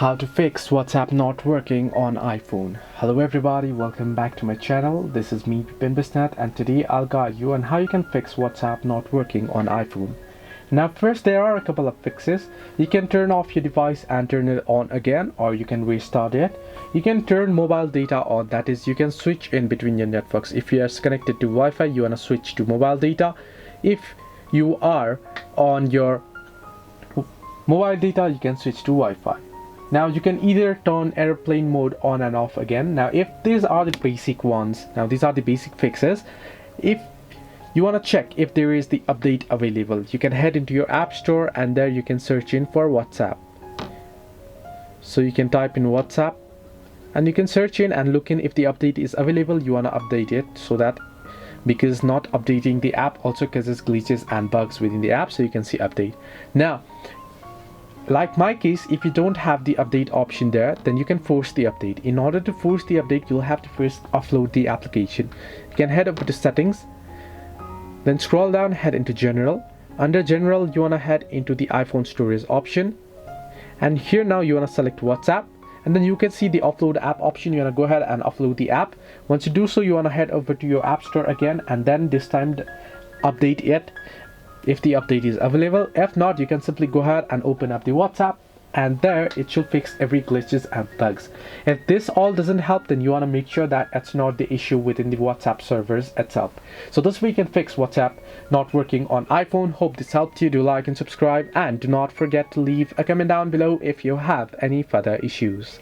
How to fix WhatsApp not working on iPhone. Hello everybody, welcome back to my channel. This is me, Pipin Bisnath, and today I'll guide you on how you can fix WhatsApp not working on iPhone. Now first, there are a couple of fixes. You can turn off your device and turn it on again, or you can restart it. You can turn mobile data on, that is you can switch in between your networks. If you are connected to Wi-Fi, you want to switch to mobile data. If you are on your mobile data, you can switch to Wi-Fi. Now you can either turn airplane mode on and off again. Now if these are the basic ones, now these are the basic fixes. If you want to check if there is the update available, you can head into your app store and there you can search in for WhatsApp. So you can type in WhatsApp and you can search in and look in if the update is available. You want to update it, so that because not updating the app also causes glitches and bugs within the app. So you can see update. Now like my case, if you don't have the update option there, then you can force the update. In order to force the update, you'll have to first offload the application. You can head over to settings, then scroll down, head into general. Under general, you want to head into the iPhone storage option, and here now you want to select WhatsApp, and then you can see the offload app option. You want to go ahead and offload the app. Once you do so, you want to head over to your app store again, and then this time update it if the update is available. If not, you can simply go ahead and open up the WhatsApp, and there it should fix every glitches and bugs. If this all doesn't help, then you want to make sure that it's not the issue within the WhatsApp servers itself. So this way you can fix WhatsApp not working on iPhone. Hope this helped you. Do like and subscribe, and do not forget to leave a comment down below if you have any further issues.